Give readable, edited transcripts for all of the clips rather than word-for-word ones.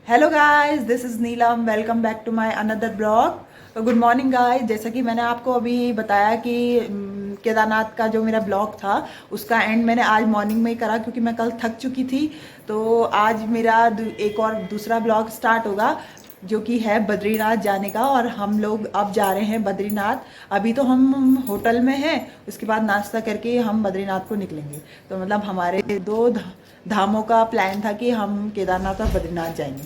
Hello guys, this is Neelam. Welcome back to my another blog. Good morning guys. जैसा कि मैंने आपको अभी बताया कि केदारनाथ का जो मेरा ब्लॉग था उसका एंड मैंने आज मॉर्निंग में ही करा, क्योंकि मैं कल थक चुकी थी। तो आज मेरा एक और दूसरा ब्लॉग स्टार्ट होगा, जो कि है बद्रीनाथ जाने का। और हम लोग अब जा रहे हैं बद्रीनाथ। अभी तो हम होटल में हैं, उसके बाद नाश्ता करके हम बद्रीनाथ को निकलेंगे। तो मतलब हमारे दो धामों का प्लान था कि हम केदारनाथ और बद्रीनाथ जाएंगे।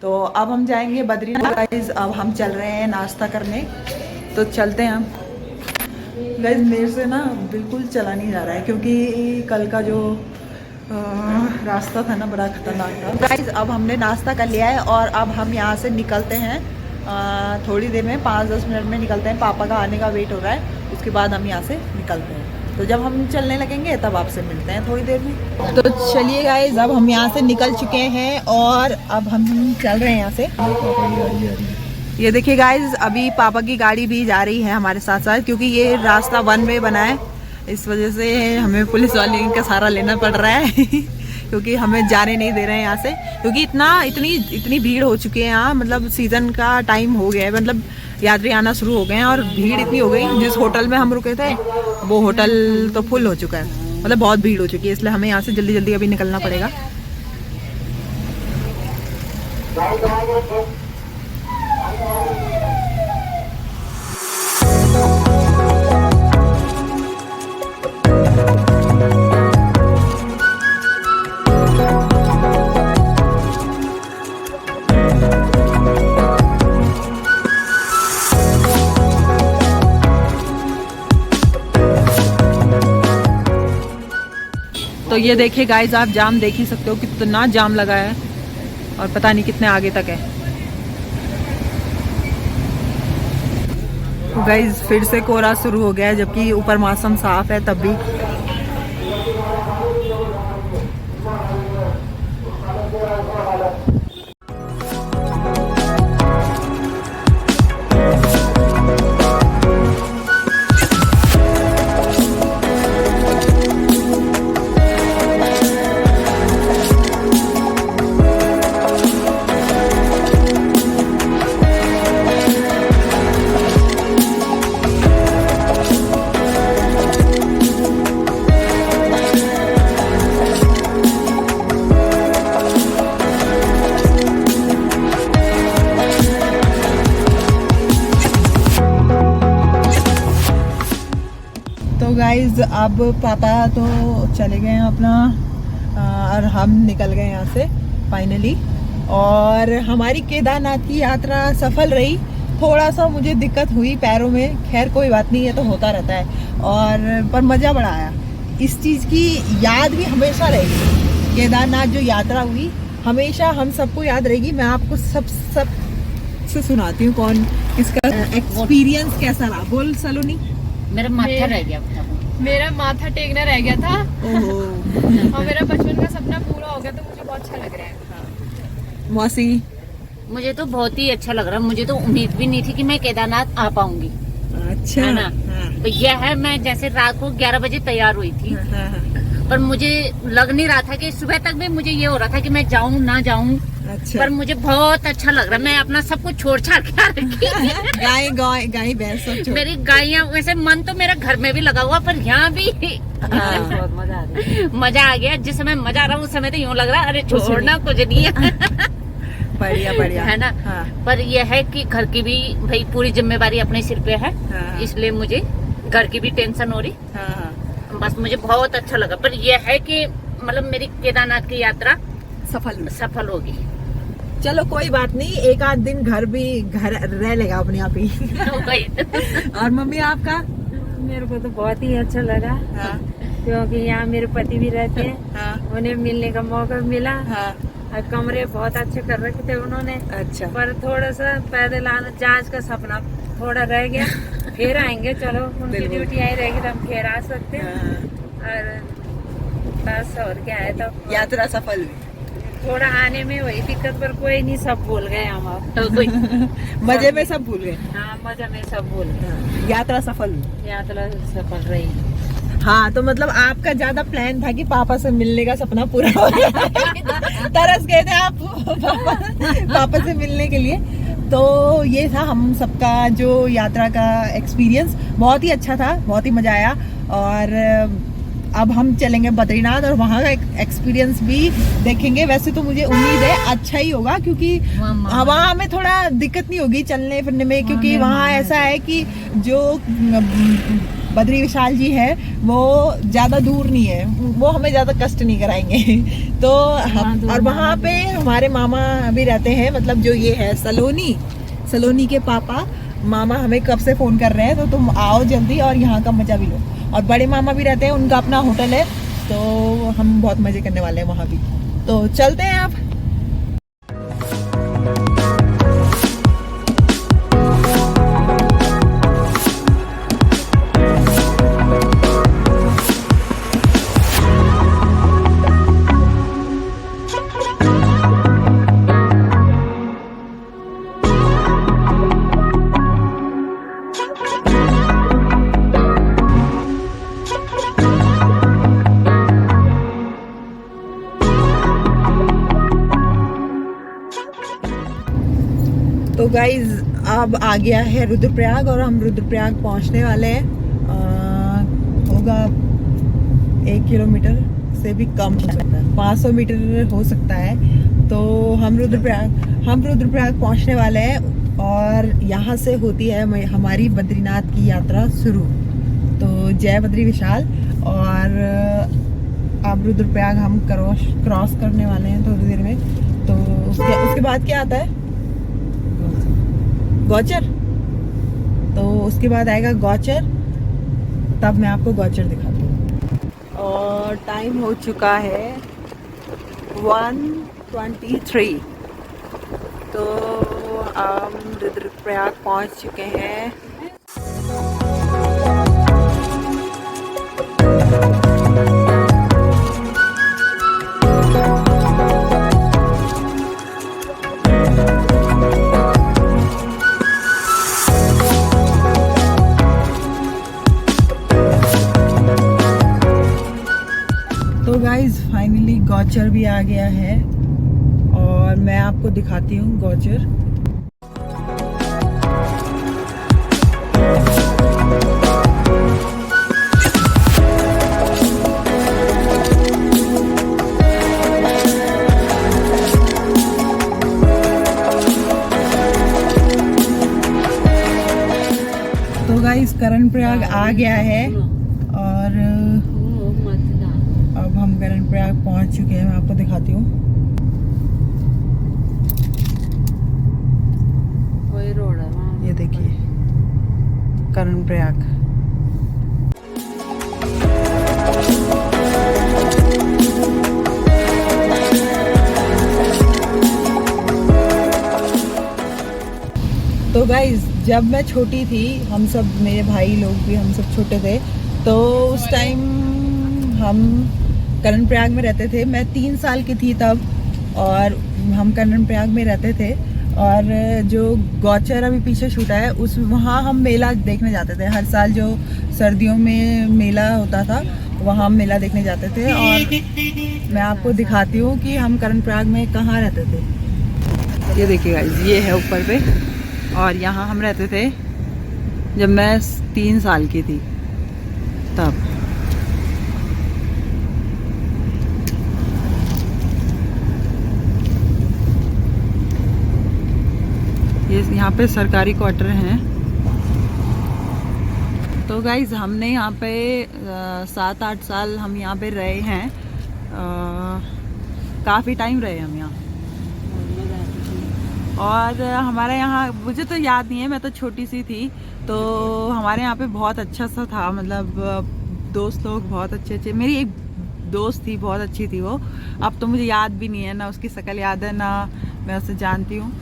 तो अब हम जाएंगे बद्रीनाथ गाइज। अब हम चल रहे हैं नाश्ता करने, तो चलते हैं हम गाइज। मेरे से ना बिल्कुल चला नहीं जा रहा है, क्योंकि कल का जो रास्ता था ना बड़ा खतरनाक था गाइज। अब हमने नाश्ता कर लिया है और अब हम यहाँ से निकलते हैं। थोड़ी देर में 5-10 मिनट में निकलते हैं। पापा का आने का वेट हो रहा है, उसके बाद हम यहाँ से निकलते हैं। तो जब हम चलने लगेंगे तब आपसे मिलते हैं थोड़ी देर में। तो चलिए गाइस, अब हम यहाँ से निकल चुके हैं और अब हम चल रहे हैं यहाँ से। ये देखिए गाइस, अभी पापा की गाड़ी भी जा रही है हमारे साथ साथ, क्योंकि ये रास्ता 1 वे बना है। इस वजह से हमें पुलिस वाले का सहारा लेना पड़ रहा है क्योंकि हमें जाने नहीं दे रहे हैं यहाँ से, क्योंकि इतनी भीड़ हो चुकी है यहाँ। मतलब सीजन का टाइम हो गया है, मतलब यात्री आना शुरू हो गए हैं और भीड़ इतनी हो गई। जिस होटल में हम रुके थे वो होटल तो फुल हो चुका है, मतलब बहुत भीड़ हो चुकी है। इसलिए हमें यहाँ से जल्दी जल्दी अभी निकलना पड़ेगा। तो ये देखिए गाइस, आप जाम देख ही सकते हो, कितना जाम लगा है और पता नहीं कितने आगे तक है। तो गाइस फिर से कोहरा शुरू हो गया है, जबकि ऊपर मौसम साफ है तब भी। तो गाइज अब पापा तो चले गए हैं अपना, और हम निकल गए यहाँ से फाइनली। और हमारी केदारनाथ की यात्रा सफल रही। थोड़ा सा मुझे दिक्कत हुई पैरों में, खैर कोई बात नहीं, है तो होता रहता है। और पर मज़ा बड़ा आया। इस चीज़ की याद भी हमेशा रहेगी। केदारनाथ जो यात्रा हुई हमेशा हम सबको याद रहेगी। मैं आपको सब से सुनाती हूँ कौन इसका एक्सपीरियंस कैसा रहा। बोल सलोनी। मेरा माथा रह गया था, मेरा माथा टेकना रह गया था और मेरा बचपन का सपना पूरा हो गया, तो मुझे बहुत अच्छा लग रहा है। मौसी, मुझे तो बहुत ही अच्छा लग रहा है। मुझे तो उम्मीद भी नहीं थी कि मैं केदारनाथ आ पाऊंगी। अच्छा है ना? हाँ। तो यह है, मैं जैसे रात को 11 बजे तैयार हुई थी, हाँ। पर मुझे लग नहीं रहा था कि सुबह तक भी मुझे ये हो रहा था कि मैं जाऊं ना जाऊं। अच्छा। पर मुझे बहुत अच्छा लग रहा है। मैं अपना सब कुछ छोड़ छाड़ के आ रखी गाय भैंस सब छोड़। मेरी गायें, वैसे मन तो मेरा घर में भी लगा हुआ, पर यहाँ भी बहुत मजा आ रहा मजा आ गया। जिस समय मजा आ रहा उस समय तो यूँ लग रहा है अरे छोड़ना कुछ नहीं है। बढ़िया है ना? हाँ। पर यह है कि घर की भी भाई पूरी जिम्मेवारी अपने सिर पे है। हाँ। इसलिए मुझे घर की भी टेंशन हो रही। हाँ। बस मुझे बहुत अच्छा लगा। पर यह है कि मतलब मेरी केदारनाथ की यात्रा सफल होगी। चलो कोई बात नहीं, एक आध दिन घर रह लेगा अपने आप ही। और मम्मी आपका? मेरे को तो बहुत ही अच्छा लगा। हाँ। क्योंकि यहाँ मेरे पति भी रहते हैं। हाँ। उन्हें मिलने का मौका मिला। हाँ। और कमरे बहुत अच्छे कर रखे थे उन्होंने। अच्छा। पर थोड़ा सा पैदल आना जहाज का सपना थोड़ा रह गया। फिर आएंगे, चलो उनकी बिल्कुल। ड्यूटी आई रहेगी तो हम फिर आ सकते हैं। हाँ। और बस और क्या है, तो यात्रा सफल। थोड़ा आने में वही दिक्कत, पर कोई नहीं, सब भूल गए हम अब। मजे में सब भूल गए। हाँ, मजा में सब भूल गए। यात्रा सफल। यात्रा सफल रही। हाँ, तो मतलब आपका ज्यादा प्लान था कि पापा से मिलने का सपना पूरा हो गया। तरस गए थे आप पापा से मिलने के लिए। तो ये था हम सबका जो यात्रा का एक्सपीरियंस, बहुत ही अच्छा था, बहुत ही मजा आया। और अब हम चलेंगे बद्रीनाथ और वहाँ का एक्सपीरियंस भी देखेंगे। वैसे तो मुझे उम्मीद है अच्छा ही होगा, क्योंकि वहाँ हमें थोड़ा दिक्कत नहीं होगी चलने फिरने में, क्योंकि वहाँ ऐसा है कि जो बद्री विशाल जी है वो ज्यादा दूर नहीं है, वो हमें ज्यादा कष्ट नहीं कराएंगे। तो हम और वहाँ पे हमारे मामा भी रहते हैं, मतलब जो ये है सलोनी के पापा मामा हमें कब से फोन कर रहे हैं, तो तुम आओ जल्दी और यहाँ का मजा भी लो। और बड़े मामा भी रहते हैं, उनका अपना होटल है, तो हम बहुत मजे करने वाले हैं वहाँ भी। तो चलते हैं आप। तो गाइज अब आ गया है रुद्रप्रयाग और हम रुद्रप्रयाग पहुंचने वाले हैं। होगा 1 किलोमीटर से भी कम हो सकता है, 500 मीटर हो सकता है। तो हम रुद्रप्रयाग पहुंचने वाले हैं और यहाँ से होती है हमारी बद्रीनाथ की यात्रा शुरू। तो जय बद्री विशाल। और अब रुद्रप्रयाग हम क्रॉस करने वाले हैं थोड़ी देर में। तो उसके बाद क्या आता है? गौचर। तो उसके बाद आएगा गौचर, तब मैं आपको गौचर दिखाती हूँ। और टाइम हो चुका है 1:23। तो हम रुद्रप्रयाग पहुँच चुके हैं। तो गाइज फाइनली गौचर भी आ गया है और मैं आपको दिखाती हूँ गौचर। तो गाइज कर्णप्रयाग आ गया है और अब हम कर्णप्रयाग पहुंच चुके हैं। मैं आपको दिखाती हूँ। वही रोड है, ये देखिए कर्णप्रयाग। तो गाइज जब मैं छोटी थी, हम सब मेरे भाई लोग भी हम सब छोटे थे, तो उस टाइम हम कर्णप्रयाग में रहते थे। मैं 3 साल की थी तब और हम कर्णप्रयाग में रहते थे। और जो गौचर अभी पीछे छूटा है वहाँ हम मेला देखने जाते थे। हर साल जो सर्दियों में मेला होता था वहाँ हम मेला देखने जाते थे। और मैं आपको दिखाती हूँ कि हम कर्णप्रयाग में कहाँ रहते थे। ये देखिए गाइस, ये है ऊपर पे, और यहाँ हम रहते थे जब मैं 3 साल की थी तब। ये यहाँ पे सरकारी क्वार्टर हैं। तो गाइज हमने यहाँ पे 7-8 साल हम यहाँ पे रहे हैं। काफ़ी टाइम रहे हम यहाँ। और हमारे यहाँ, मुझे तो याद नहीं है, मैं तो छोटी सी थी, तो हमारे यहाँ पे बहुत अच्छा सा था। मतलब दोस्त लोग बहुत अच्छे। मेरी एक दोस्त थी, बहुत अच्छी थी वो। अब तो मुझे याद भी नहीं है, ना उसकी शक्ल याद है ना मैं उसे जानती हूँ।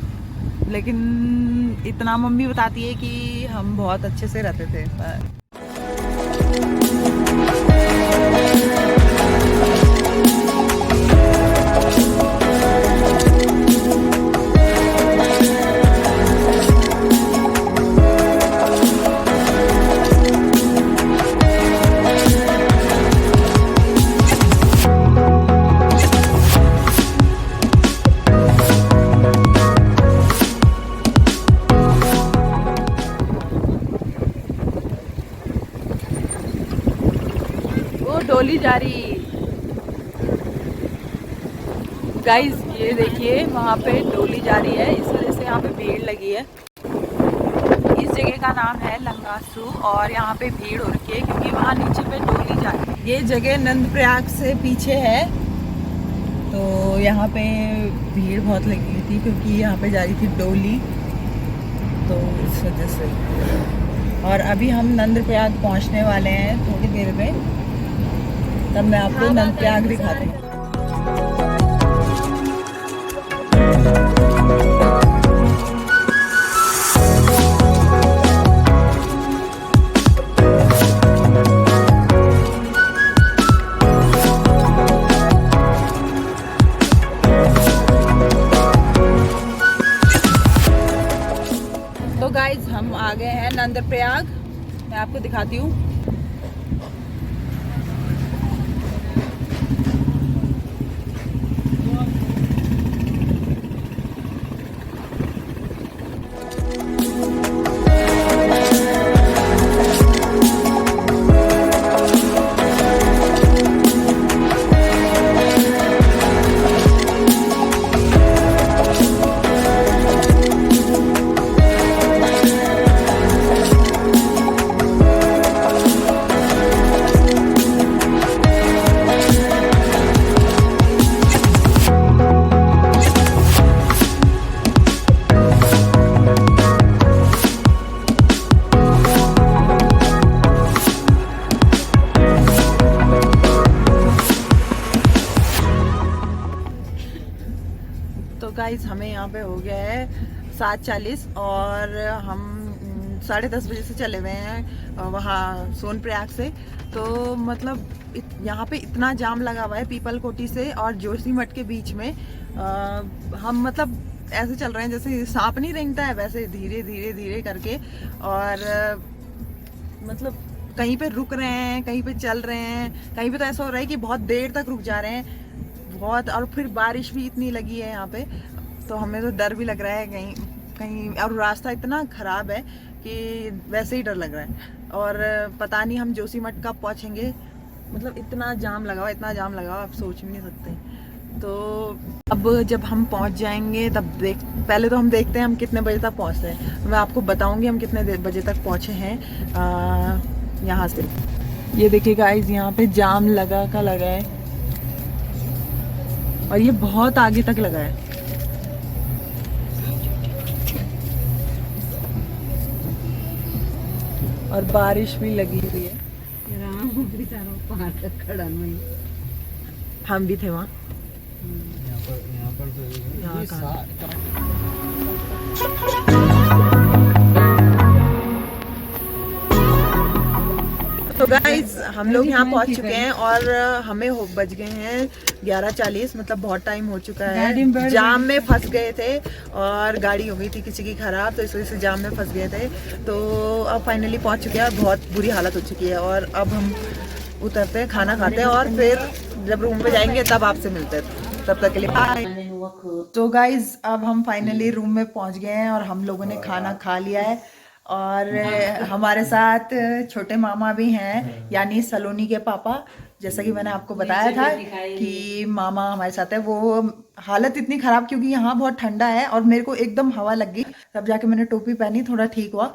लेकिन इतना मम्मी बताती है कि हम बहुत अच्छे से रहते थे। सवारी। गाइस ये देखिए वहाँ पे डोली जा रही है, इस वजह से यहाँ पे भीड़ लगी है। इस जगह का नाम है लंगासू और यहाँ पे भीड़ हो रखी है क्योंकि वहाँ नीचे पे डोली जा रही है। ये जगह नंदप्रयाग से पीछे है, तो यहाँ पे भीड़ बहुत लगी हुई थी क्योंकि यहाँ पे जा रही थी डोली, तो इस वजह से। और अभी हम नंदप्रयाग पहुँचने वाले हैं थोड़ी देर में, तब मैं आपको नंदप्रयाग दिखाती हूँ। तो गाइज हम आ गए हैं नंदप्रयाग, मैं आपको दिखाती हूँ। तो गाइज हमें यहाँ पे हो गया है 7:40 और हम 10:30 बजे से चले हुए हैं वहाँ सोनप्रयाग से। तो मतलब यहाँ पे इतना जाम लगा हुआ है पीपल कोटी से और जोशीमठ के बीच में। हम मतलब ऐसे चल रहे हैं जैसे सांप नहीं रेंगता है, वैसे धीरे धीरे धीरे करके। और मतलब कहीं पे रुक रहे हैं, कहीं पे चल रहे हैं, कहीं पे तो ऐसा हो रहा है कि बहुत देर तक रुक जा रहे हैं बहुत। और फिर बारिश भी इतनी लगी है यहाँ पे, तो हमें तो डर भी लग रहा है कहीं कहीं। और रास्ता इतना ख़राब है कि वैसे ही डर लग रहा है। और पता नहीं हम जोशीमठ कब पहुँचेंगे, मतलब इतना जाम लगा हुआ, इतना जाम लगा हुआ, आप सोच भी नहीं सकते। तो अब जब हम पहुँच जाएंगे तब पहले तो हम देखते हैं हम कितने बजे तक पहुँचते हैं। मैं आपको बताऊँगी हम कितने बजे तक पहुँचे हैं यहाँ से। ये देखिए गाइस यहाँ पे जाम लगा है और ये बहुत आगे तक लगा है। और बारिश भी लगी हुई है। हम भी थे वहाँ। तो गाइज हम लोग यहाँ पहुँच चुके हैं और हमें बज गए हैं 11:40, मतलब बहुत टाइम हो चुका है। जाम में फंस गए थे और गाड़ी हो गई थी किसी की खराब, तो इस वजह से जाम में फंस गए थे। तो अब फाइनली पहुँच चुके हैं और बहुत बुरी हालत हो चुकी है। और अब हम उतरते हैं, खाना खाते हैं और फिर जब रूम पे जाएंगे तब आपसे मिलते हैं। तब तक के लिए बाय। तो गाइज अब हम फाइनली रूम में पहुँच गए हैं और हम लोगों ने खाना खा लिया है। और हमारे साथ छोटे मामा भी हैं, यानी सलोनी के पापा। जैसा कि मैंने आपको बताया था कि मामा हमारे साथ है। वो हालत इतनी ख़राब क्योंकि यहाँ बहुत ठंडा है और मेरे को एकदम हवा लग गई, तब जाके मैंने टोपी पहनी, थोड़ा ठीक हुआ।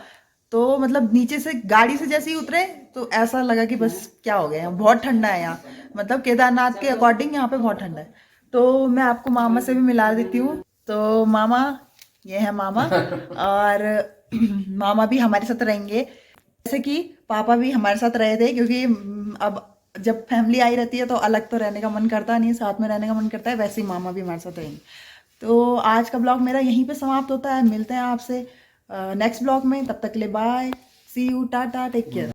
तो मतलब नीचे से गाड़ी से जैसे ही उतरे तो ऐसा लगा कि बस क्या हो गया, बहुत ठंडा है यहाँ। मतलब केदारनाथ के अकॉर्डिंग यहाँ पे बहुत ठंडा है। तो मैं आपको मामा से भी मिला देती हूँ। तो मामा, ये है मामा। और मामा भी हमारे साथ रहेंगे, जैसे कि पापा भी हमारे साथ रहे थे। क्योंकि अब जब फैमिली आई रहती है तो अलग तो रहने का मन करता नहीं, साथ में रहने का मन करता है। वैसे ही मामा भी हमारे साथ रहेंगे। तो आज का ब्लॉग मेरा यहीं पे समाप्त होता है। मिलते हैं आपसे नेक्स्ट ब्लॉग में, तब तक के लिए bye, see you, tata, take care.